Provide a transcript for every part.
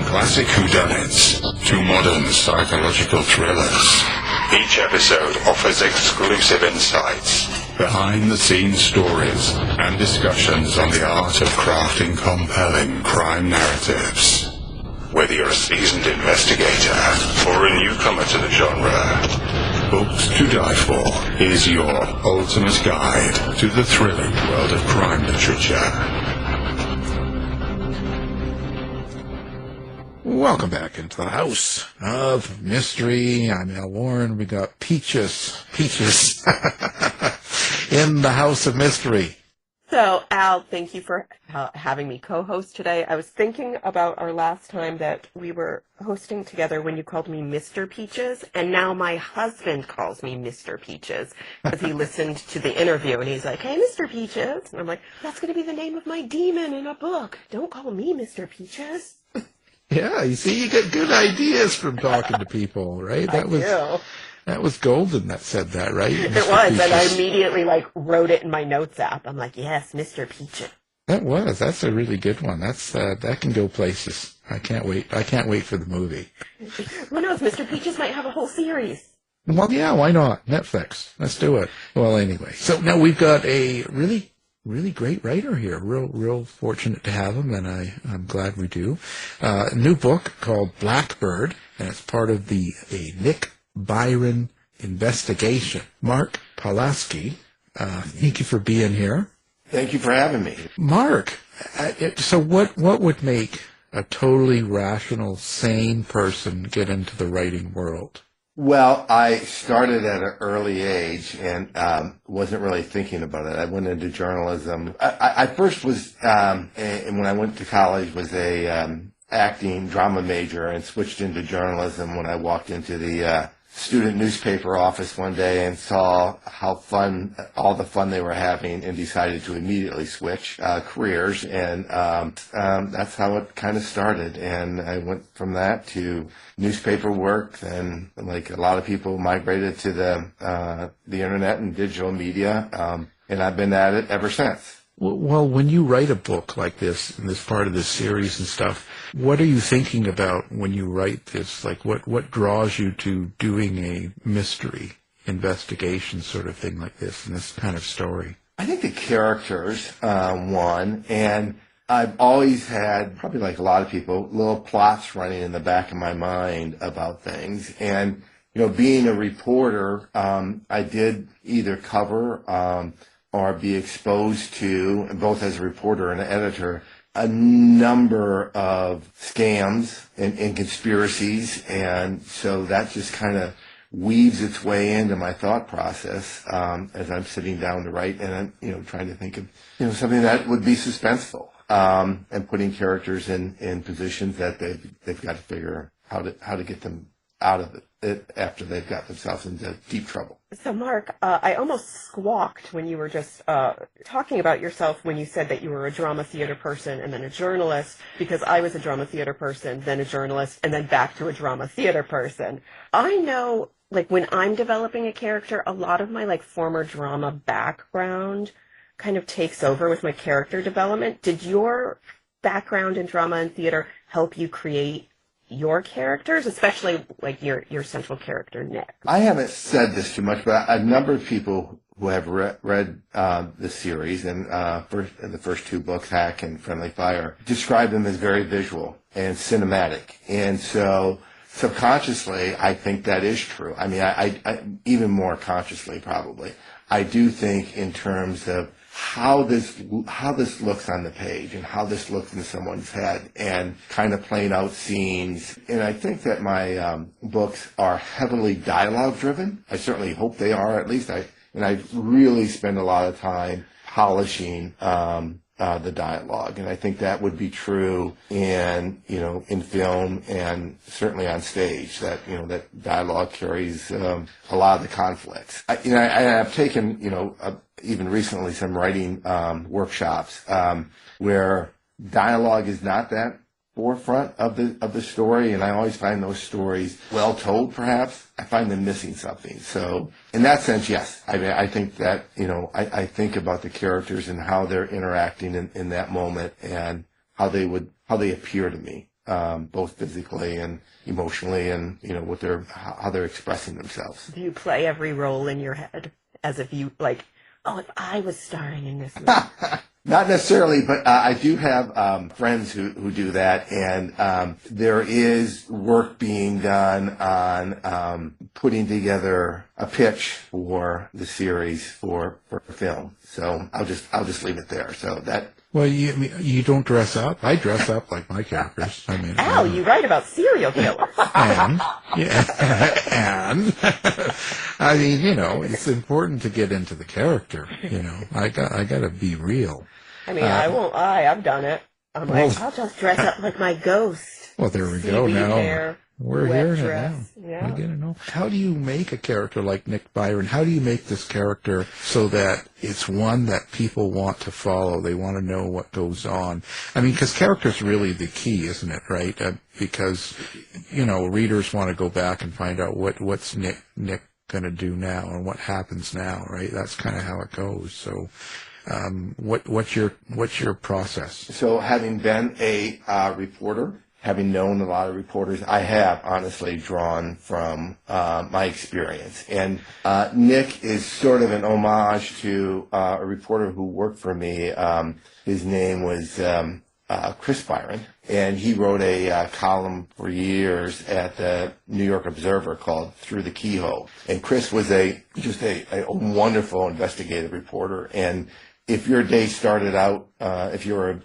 classic whodunits to modern psychological thrillers, each episode offers exclusive insights, behind-the-scenes stories, and discussions on the art of crafting compelling crime narratives. Whether you're a seasoned investigator or a newcomer to the genre, Books to Die For is your ultimate guide to the thrilling world of crime literature. Welcome back into the House of Mystery. I'm Al Warren. We got Peaches in the House of Mystery. So, Al, thank you for having me co-host today. I was thinking about our last time that we were hosting together when you called me Mr. Peaches, and now my husband calls me Mr. Peaches because he listened to the interview, and he's like, "Hey, Mr. Peaches." And I'm like, "That's going to be the name of my demon in a book. Don't call me Mr. Peaches." Yeah, you see, you get good ideas from talking to people, right? That was Golden that said that, right? It was, Peaches. And I immediately wrote it in my notes app. I'm like, yes, Mr. Peaches. That's a really good one. That can go places. I can't wait for the movie. Who knows? Mr. Peaches might have a whole series. Well, yeah, why not? Netflix. Let's do it. Well, anyway, so now we've got a really great writer here. Real fortunate to have him, and I'm glad we do. A new book called Blackbird, and it's part of a Nik Byron investigation. Mark Pawlosky, thank you for being here. Thank you for having me. Mark, so what would make a totally rational, sane person get into the writing world? Well, I started at an early age and wasn't really thinking about it. I went into journalism. I first was, when I went to college, was a acting drama major and switched into journalism when I walked into the student newspaper office one day and saw all the fun they were having, and decided to immediately switch careers. And that's how it kind of started. And I went from that to newspaper work. Then, like a lot of people, migrated to the internet and digital media. And I've been at it ever since. Well, when you write a book like this, and this part of this series and stuff, what are you thinking about when you write this? Like, what draws you to doing a mystery investigation sort of thing like this, in this kind of story? I think the characters, one, and I've always had, probably like a lot of people, little plots running in the back of my mind about things. And, being a reporter, I did either cover or be exposed to, both as a reporter and an editor, a number of scams and conspiracies. And so that just kind of weaves its way into my thought process as I'm sitting down to write, and I'm trying to think of something that would be suspenseful, and putting characters in positions that they've got to figure how to get them out of it after they've got themselves into deep trouble. So, Mark, I almost squawked when you were just talking about yourself when you said that you were a drama theater person and then a journalist, because I was a drama theater person, then a journalist, and then back to a drama theater person. I know, when I'm developing a character, a lot of my, former drama background kind of takes over with my character development. Did your background in drama and theater help you create your characters, especially your central character, Nik? I haven't said this too much, but a number of people who have read the series and the first two books, Hack and Friendly Fire, describe them as very visual and cinematic. And so subconsciously, I think that is true. I mean, I even more consciously probably. I do think in terms of how this looks on the page and how this looks in someone's head, and kind of playing out scenes. And I think that my books are heavily dialogue driven. I certainly hope they are, at least. I really spend a lot of time polishing the dialogue, and I think that would be true in film and certainly on stage. That that dialogue carries a lot of the conflicts. I've taken even recently some writing workshops where dialogue is not that forefront of the story, and I always find those stories well told. Perhaps I find them missing something. So in that sense, yes, I think that I think about the characters and how they're interacting in that moment, and how they appear to me. both physically and emotionally, and what how they're expressing themselves. Do you play every role in your head as if you if I was starring in this movie? Not necessarily, but I do have friends who do that, and there is work being done on putting together a pitch for the series for film. So I'll just leave it there. So that. Well, you don't dress up. I dress up like my characters. I mean, Al, you write about serial killers. and I mean, it's important to get into the character. I got to be real. I mean, I won't lie. I've done it. I'm I'll just dress up like my ghost. Well, there we go. Now hair, we're hearing dress. it now. Yeah. I get it now. How do you make a character like Nik Byron? How do you make this character so that it's one that people want to follow? They want to know what goes on. I mean, because character's really the key, isn't it? Right? Because readers want to go back and find out what's Nik going to do now and what happens now. Right? That's kind of how it goes. So. What's your process? So, having been a reporter, having known a lot of reporters, I have honestly drawn from my experience. And Nik is sort of an homage to a reporter who worked for me. His name was Chris Byron, and he wrote a column for years at the New York Observer called Through the Keyhole. And Chris was just a wonderful investigative reporter. And if your day started out, if you were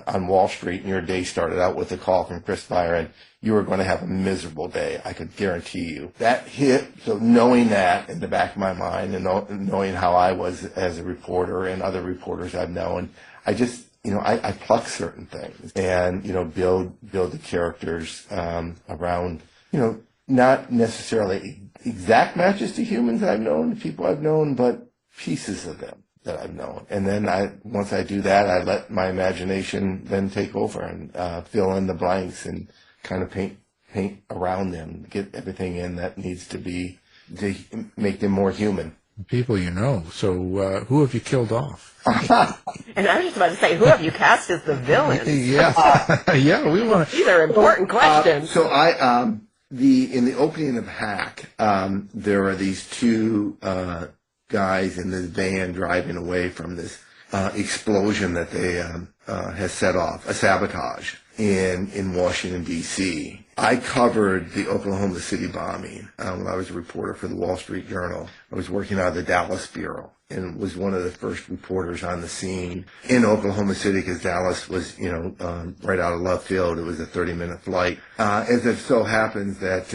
on Wall Street and your day started out with a call from Chris Byron, you were going to have a miserable day. I could guarantee you. That hit, so knowing that in the back of my mind and knowing how I was as a reporter and other reporters I've known, I just, I pluck certain things and, build the characters around, not necessarily exact matches to humans I've known, people I've known, but pieces of them that I've known. And then once I do that, I let my imagination then take over and fill in the blanks and kind of paint around them, get everything in that needs to make them more human. People So who have you killed off? And I was just about to say, who have you cast as the villain? Yeah, we want to. These are important questions. So in the opening of Hack, there are these two guys in this van driving away from this explosion that they has set off, a sabotage in Washington, D.C. I covered the Oklahoma City bombing when I was a reporter for the Wall Street Journal. I was working out of the Dallas Bureau and was one of the first reporters on the scene in Oklahoma City because Dallas was, right out of left field. It was a 30-minute flight. As it so happens that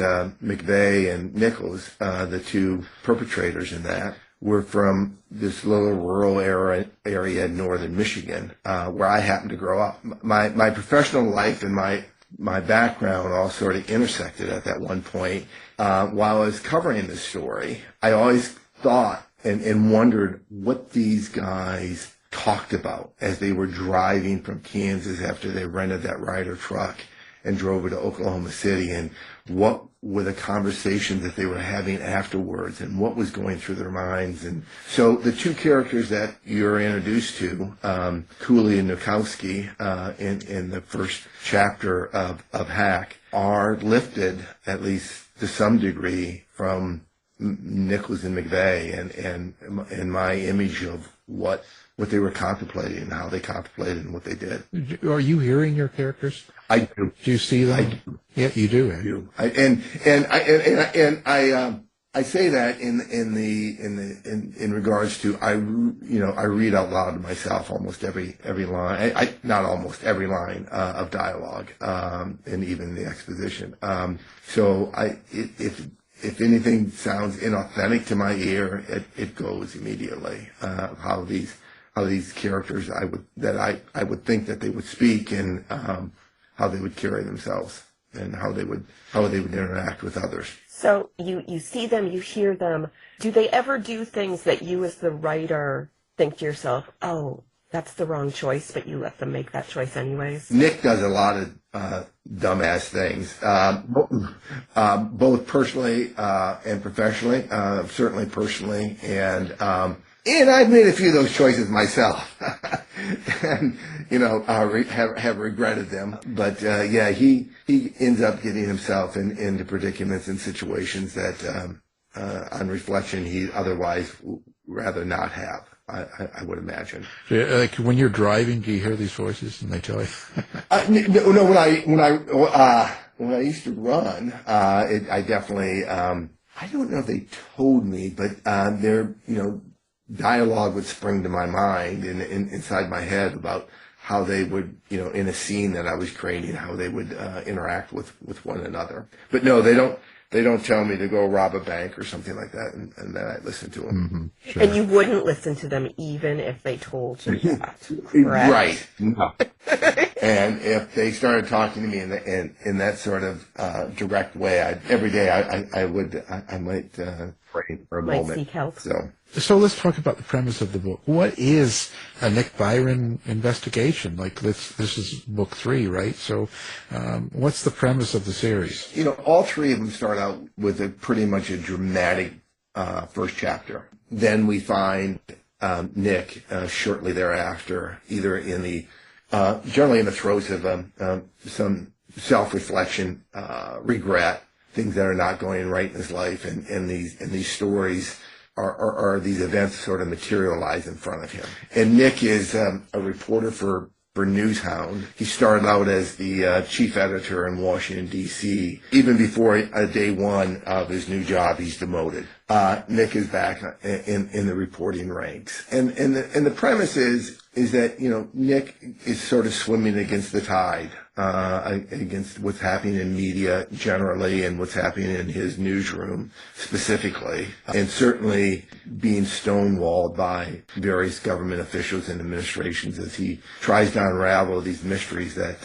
McVeigh and Nichols, the two perpetrators in that, were from this little rural area in northern Michigan, where I happened to grow up. My professional life and my background all sort of intersected at that one point. While I was covering this story, I always thought and wondered what these guys talked about as they were driving from Kansas after they rented that Ryder truck and drove it to Oklahoma City, and what were the conversations that they were having afterwards and what was going through their minds. And so the two characters that you're introduced to, Cooley and Nukowski, in the first chapter of Hack, are lifted, at least to some degree, from Nichols and McVeigh and my image of what they were contemplating and how they contemplated and what they did. Are you hearing your characters? I do. Do you see them? I do. Yeah, you do. I do. I say that in regards to I read out loud to myself almost every line. Not almost every line of dialogue, and even the exposition. So if anything sounds inauthentic to my ear, it goes immediately. How these characters I would think that they would speak and how they would carry themselves and how they would interact with others. So you see them, you hear them. Do they ever do things that you as the writer think to yourself, oh, that's the wrong choice, but you let them make that choice anyways? Nik does a lot of dumbass things, both personally and professionally. Certainly personally, and And I've made a few of those choices myself, and have regretted them. But he ends up getting himself into predicaments and situations that, on reflection, he otherwise would rather not have. I would imagine. So, like when you're driving, do you hear these voices and they tell you? No, when I used to run, I definitely. I don't know if they told me, but their dialogue would spring to my mind and inside my head about how they would, in a scene that I was creating, how they would interact with one another. But no, they don't. They don't tell me to go rob a bank or something like that, and then I listen to them. Mm-hmm. Sure. And you wouldn't listen to them even if they told you that, correct? Right. No. And if they started talking to me in that sort of direct way, every day I might pray for a moment. Seek help. So let's talk about the premise of the book. What is a Nik Byron investigation? Like this is book 3, right? So what's the premise of the series? All 3 of them start out with pretty much a dramatic first chapter. Then we find Nik shortly thereafter, either in the generally in the throes of some self-reflection, regret, things that are not going right in his life, and these stories are these events sort of materialize in front of him. And Nik is a reporter for Newshound. He started out as the chief editor in Washington, D.C. Even before day 1 of his new job, he's demoted. Nik is back in the reporting ranks. And the premise is that, Nik is sort of swimming against the tide, against what's happening in media generally and what's happening in his newsroom specifically, and certainly being stonewalled by various government officials and administrations as he tries to unravel these mysteries that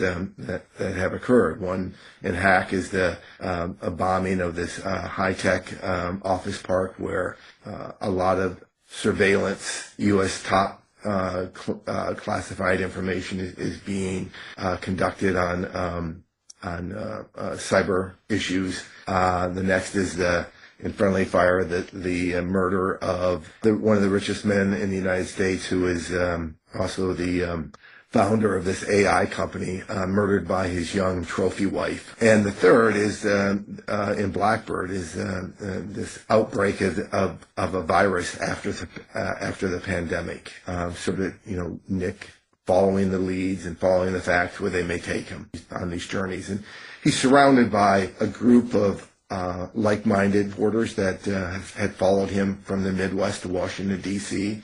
have occurred. One in Hack is a bombing of this high-tech office park where a lot of surveillance, U.S. top classified information is being conducted on cyber issues. The next is in friendly fire, the murder of one of the richest men in the United States, who is also the founder of this AI company, murdered by his young trophy wife. And the third is in Blackbird is this outbreak of a virus after the pandemic. Sort of Nik following the leads and following the facts where they may take him on these journeys. And he's surrounded by a group of like-minded reporters that had followed him from the Midwest to Washington, D.C.,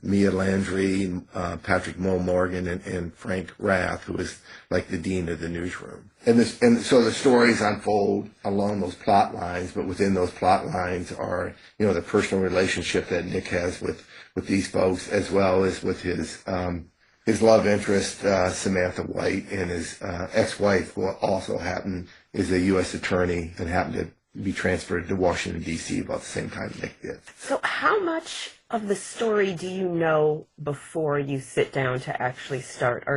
Mia Landry, Patrick Morgan, and Frank Rath, who is like the dean of the newsroom. And so the stories unfold along those plot lines, but within those plot lines are, the personal relationship that Nik has with these folks, as well as with his love interest, Samantha White, and his ex-wife, who also is a U.S. attorney and happened to be transferred to Washington, D.C. about the same time Nik did. So how much of the story do you know before you sit down to actually start?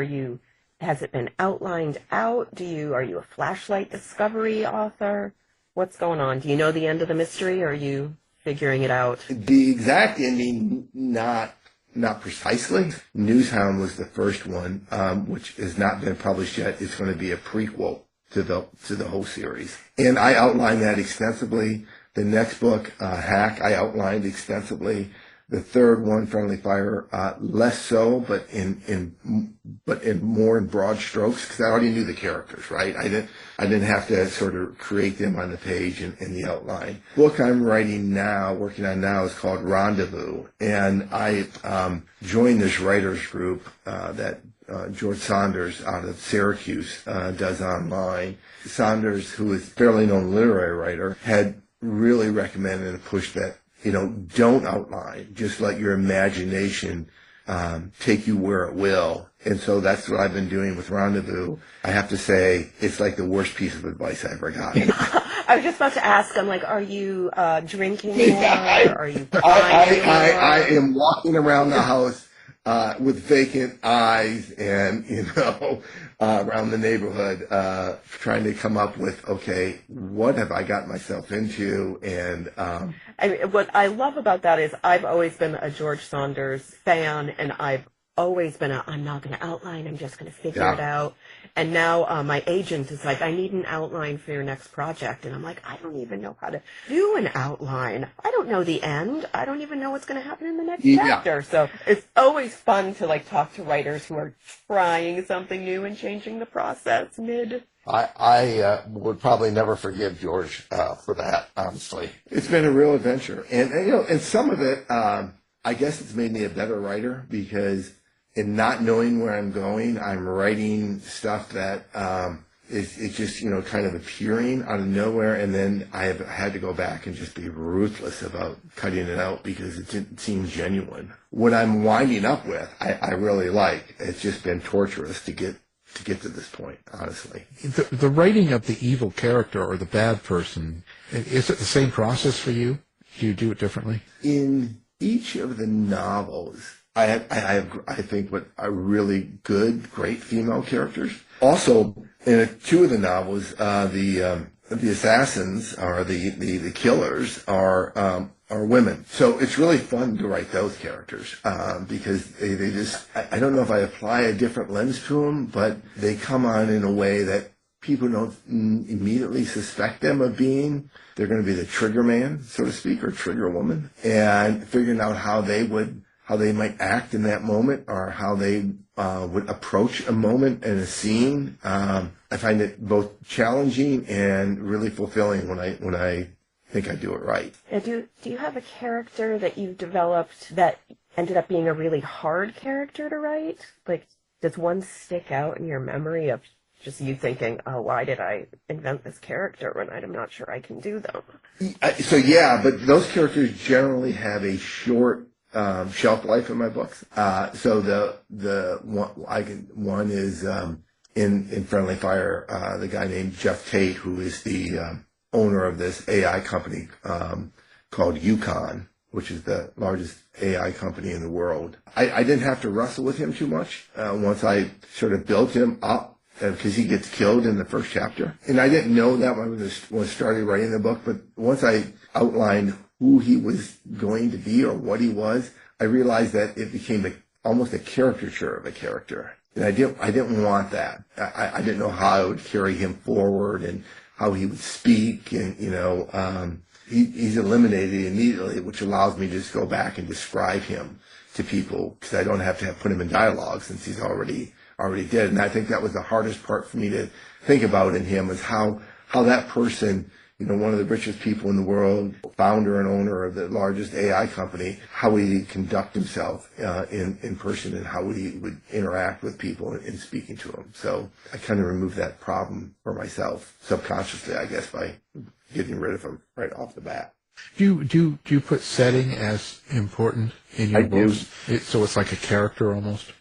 Has it been outlined out? Are you a flashlight discovery author? What's going on? Do you know the end of the mystery, or are you figuring it out? The exact ending, not precisely. Newshound was the first one, which has not been published yet. It's going to be a prequel to the whole series. And I outlined that extensively. The next book, Hack, I outlined extensively. The third one, Friendly Fire, less so, but in more in broad strokes, because I already knew the characters, right? I didn't have to sort of create them on the page in the outline. The book I'm working on now is called Rendezvous, and I joined this writers group that George Saunders out of Syracuse does online. Saunders, who is a fairly known literary writer, had really recommended and pushed that, don't outline. Just let your imagination take you where it will. And so that's what I've been doing with Rendezvous. I have to say, it's like the worst piece of advice I ever got. I was just about to ask, I'm like, are you drinking more? Are you crying more? I am walking around the house with vacant eyes and, around the neighborhood, trying to come up with, okay, what have I got myself into? And what I love about that is I've always been a George Saunders fan, and I've always been I'm not going to outline, I'm just going to figure it out. And now my agent is like, I need an outline for your next project. And I'm like, I don't even know how to do an outline. I don't know the end. I don't even know what's going to happen in the next chapter. So it's always fun to talk to writers who are trying something new and changing the process mid. I would probably never forgive George for that, honestly. It's been a real adventure. And some of it, I guess it's made me a better writer, because in not knowing where I'm going, I'm writing stuff that is just, kind of appearing out of nowhere. And then I have had to go back and just be ruthless about cutting it out because it didn't seem genuine. What I'm winding up with, I really like. It's just been torturous to get to this point, honestly. The writing of the evil character or the bad person, is it the same process for you? Do you do it differently? In each of the novels, I think what are really great female characters. Also, in two of the novels, the assassins or the killers are women. So it's really fun to write those characters because they just, I don't know if I apply a different lens to them, but they come on in a way that people don't immediately suspect them of being. They're going to be the trigger man, so to speak, or trigger woman, and figuring out how they might act in that moment, or how they would approach a moment in a scene. I find it both challenging and really fulfilling when I think I do it right. Do you have a character that you've developed that ended up being a really hard character to write? Does one stick out in your memory of just you thinking, oh, why did I invent this character when I'm not sure I can do them? But those characters generally have a short shelf life in my books. So the one is in Friendly Fire, the guy named Jeff Tate, who is the owner of this AI company called Yukon, which is the largest AI company in the world. I didn't have to wrestle with him too much once I sort of built him up, because he gets killed in the first chapter. And I didn't know that when I started writing the book, but once I outlined who he was going to be or what he was, I realized that it became almost a caricature of a character. And I didn't want that. I didn't know how I would carry him forward and how he would speak. And, he's eliminated immediately, which allows me to just go back and describe him to people, because I don't have to put him in dialogue since he's already dead. And I think that was the hardest part for me to think about in him, is how that person, one of the richest people in the world, founder and owner of the largest AI company, how he conduct himself in person, and how he would interact with people in speaking to them. So I kind of removed that problem for myself subconsciously, I guess, by getting rid of him right off the bat. Do you put setting as important in your books? So it's like a character almost?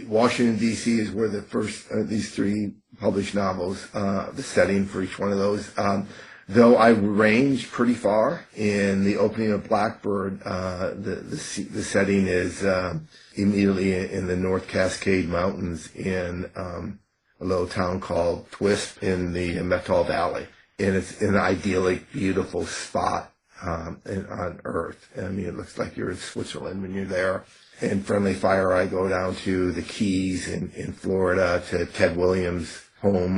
Washington, D.C. is where the first, these three published novels, the setting for each one of those. Though I ranged pretty far in the opening of Blackbird, the setting is immediately in the North Cascade Mountains in a little town called Twisp in the Mettal Valley. And it's an idyllic, beautiful spot on Earth. I mean, it looks like you're in Switzerland when you're there. In Friendly Fire, I go down to the Keys in Florida, to Ted Williams' home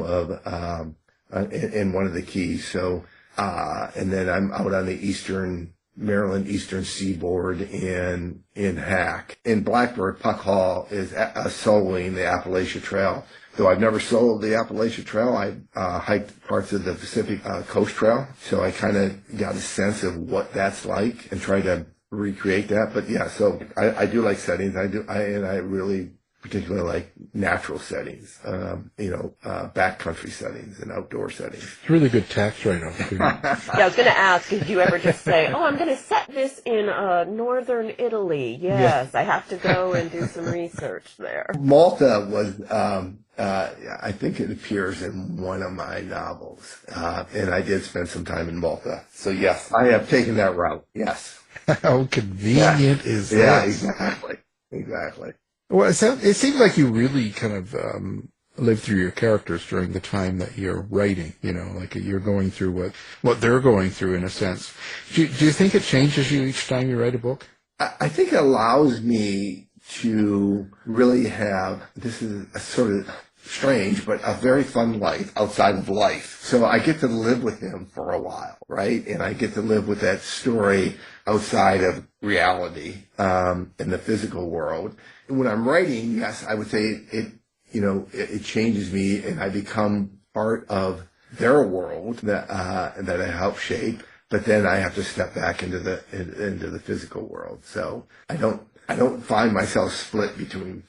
in one of the Keys. So, and then I'm out on the Maryland eastern seaboard in Hack. In Blackbird, Puck Hall is soloing the Appalachian Trail. Though I've never soloed the Appalachian Trail, I hiked parts of the Pacific Coast Trail. So I kind of got a sense of what that's like and tried to recreate that. But yeah, so I do like settings. I really particularly like natural settings, backcountry settings and outdoor settings. It's really good tax write-off. Yeah, I was going to ask, did you ever just say, oh, I'm going to set this in northern Italy? Yes, I have to go and do some research there. Malta was, I think it appears in one of my novels, and I did spend some time in Malta. So yes, I have taken that route, yes. How convenient is that? Yeah, exactly. Well, it seems like you really kind of live through your characters during the time that you're writing. Like you're going through what they're going through in a sense. Do you think it changes you each time you write a book? I think it allows me to really have, this is a sort of strange, but a very fun life outside of life. So I get to live with him for a while, right? And I get to live with that story outside of reality, in the physical world. When I'm writing, yes, I would say it changes me, and I become part of their world that I help shape. But then I have to step back into the physical world. So I don't find myself split between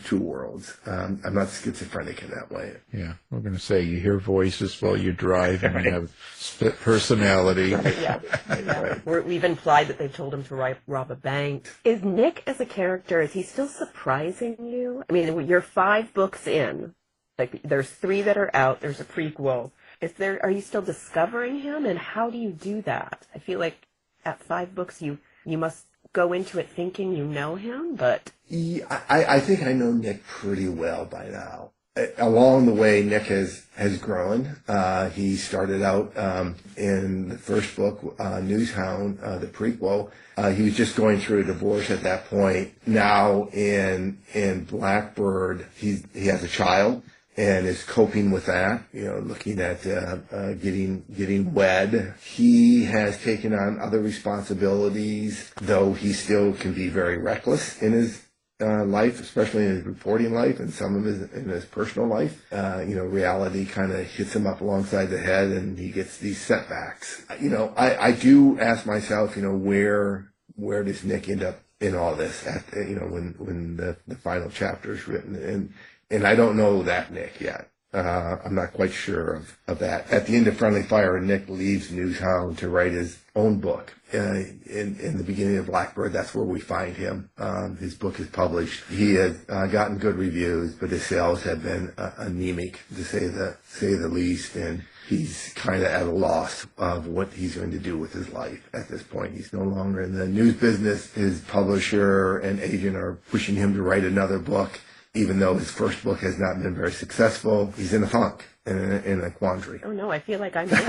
two worlds. I'm not schizophrenic in that way. Yeah, we're going to say you hear voices while you drive, and you have split personality. Yeah. Right. We've implied that they told him to rob a bank. Is Nik as a character, is he still surprising you? I mean, you're 5 books in. Like, there's 3 that are out. There's a prequel. Are you still discovering him, and how do you do that? I feel like at 5 books you must go into it thinking you know him, but... Yeah, I think I know Nik pretty well by now. Along the way, Nik has grown. He started out in the first book, Newshound, the prequel. He was just going through a divorce at that point. Now in Blackbird, he has a child and is coping with that, looking at getting wed. He has taken on other responsibilities, though he still can be very reckless in his life, especially in his reporting life and some of in his personal life. Reality kind of hits him up alongside the head, and he gets these setbacks. I do ask myself, where does Nik end up in all this? When the final chapter is written, and I don't know that Nik yet. I'm not quite sure of that. At the end of Friendly Fire, Nik leaves Newshound to write his own book. In the beginning of Blackbird, that's where we find him. His book is published. He has gotten good reviews, but his sales have been anemic, to say the least. And he's kind of at a loss of what he's going to do with his life at this point. He's no longer in the news business. His publisher and agent are pushing him to write another book. Even though his first book has not been very successful, he's in a funk, in a quandary. Oh, no, I feel like I'm Nik.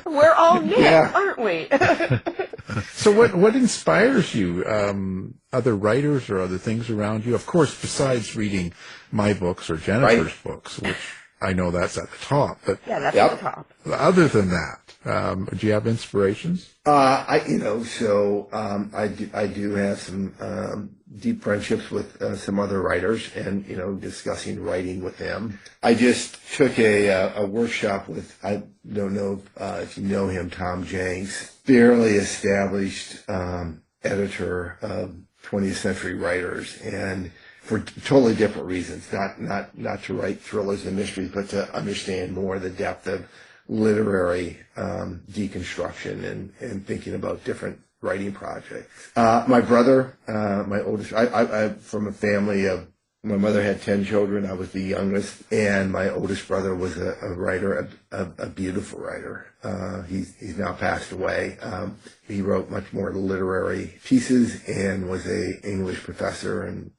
We're all Nik, aren't we? So what inspires you? Other writers or other things around you? Of course, besides reading my books or Jennifer's books, which I know that's at the top. But yeah, that's at the top. Other than that, do you have inspirations? I do have some deep friendships with some other writers, and discussing writing with them. I just took a workshop with, I don't know if you know him, Tom Jenks, fairly established editor of 20th century writers, and for totally different reasons, not to write thrillers and mysteries, but to understand more the depth of literary deconstruction and thinking about different writing projects. My brother, my oldest, I'm from a family of, my mother had 10 children. I was the youngest, and my oldest brother was a writer, a beautiful writer. He's now passed away. He wrote much more literary pieces and was a English professor and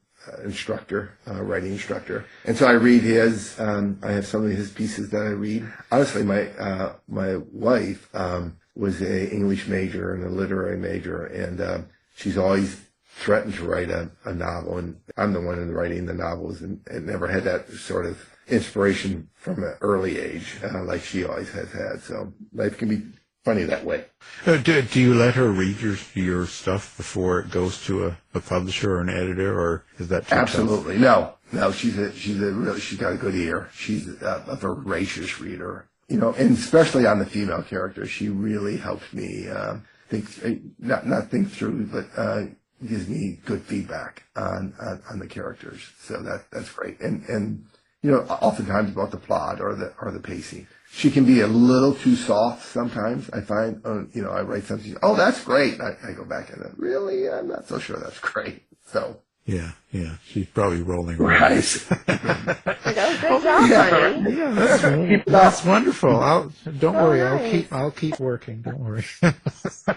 writing instructor. And so I read his, I have some of his pieces that I read. Honestly, my wife, was a English major and a literary major, and, she's always threatened to write a novel, and I'm the one writing the novels, and never had that sort of inspiration from an early age, like she always has had. So life can be funny that way. Do you let her read your stuff before it goes to a publisher or an editor, or is that too Absolutely tough? No. She's got a good ear. She's a voracious reader, and especially on the female character, she really helps me not think through, but gives me good feedback on the characters. So that's great, and oftentimes about the plot or the pacing. She can be a little too soft sometimes. I find, I write something, oh, that's great. I go back and really, I'm not so sure that's great. So Yeah. She's probably rolling around. Right. Good job, honey. Yeah, that's wonderful. Don't worry, nice. I'll keep working. Don't worry.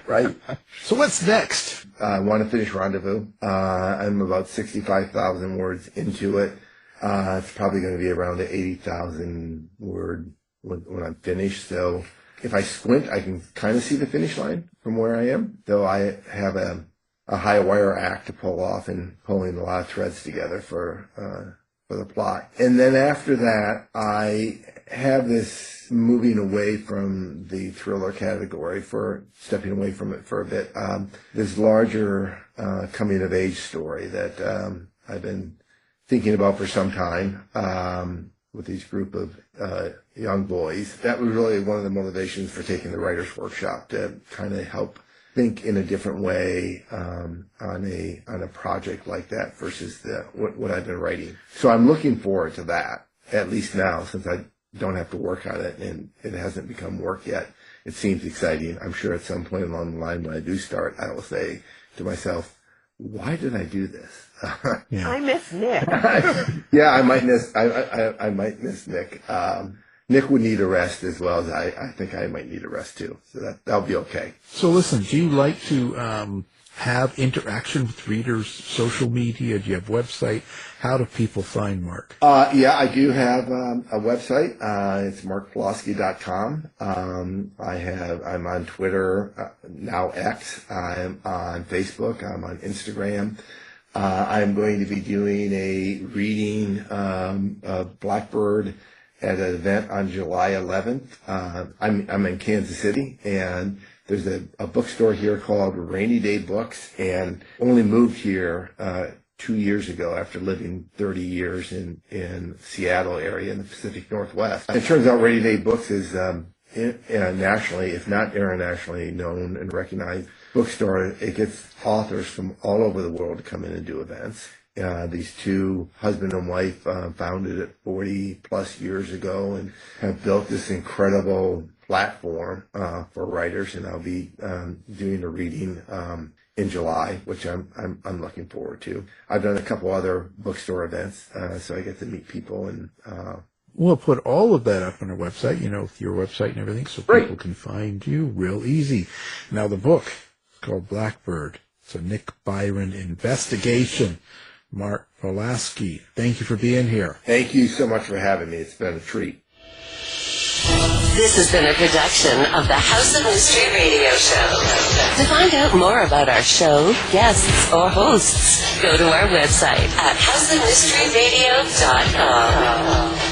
Right. So what's next? I want to finish Rendezvous. I'm about 65,000 words into it. It's probably going to be around the 80,000 word when I'm finished. So if I squint, I can kind of see the finish line from where I am, though I have a high wire act to pull off and pulling a lot of threads together for the plot. And then after that, I have this moving away from the thriller category, for stepping away from it for a bit. This larger coming of age story that I've been thinking about for some time with these group of young boys. That was really one of the motivations for taking the writer's workshop, to kind of help think in a different way on a project like that versus what I've been writing. So I'm looking forward to that, at least now, since I don't have to work on it and it hasn't become work yet. It seems exciting. I'm sure at some point along the line when I do start, I will say to myself, why did I do this? Yeah. I miss Nick. Yeah, I might miss Nick. Nick would need a rest as well as I think I might need a rest too. So that'll be okay. So listen, do you like to have interaction with readers, social media? Do you have a website? How do people find Mark? Yeah, I do have a website. It's markpawlosky.com. I'm on Twitter, now X. I'm on Facebook. I'm on Instagram. I'm going to be doing a reading of Blackbird at an event on July 11th. I'm in Kansas City, and there's a bookstore here called Rainy Day Books, and only moved here 2 years ago after living 30 years in Seattle area in the Pacific Northwest. It turns out Rainy Day Books is nationally, if not internationally, known and recognized bookstore. It gets authors from all over the world to come in and do events. These two, husband and wife, founded it 40 plus years ago and have built this incredible platform for writers. And I'll be doing a reading in July, which I'm looking forward to. I've done a couple other bookstore events, so I get to meet people, and We'll put all of that up on our website, with your website and everything, so people can find you real easy. Now, the book is called Blackbird. It's a Nik Byron investigation. Mark Pawlosky, thank you for being here. thank you so much for having me. It's been a treat. This has been a production of the House of Mystery Radio Show. To find out more about our show, guests, or hosts, go to our website at houseofmysteryradio.com.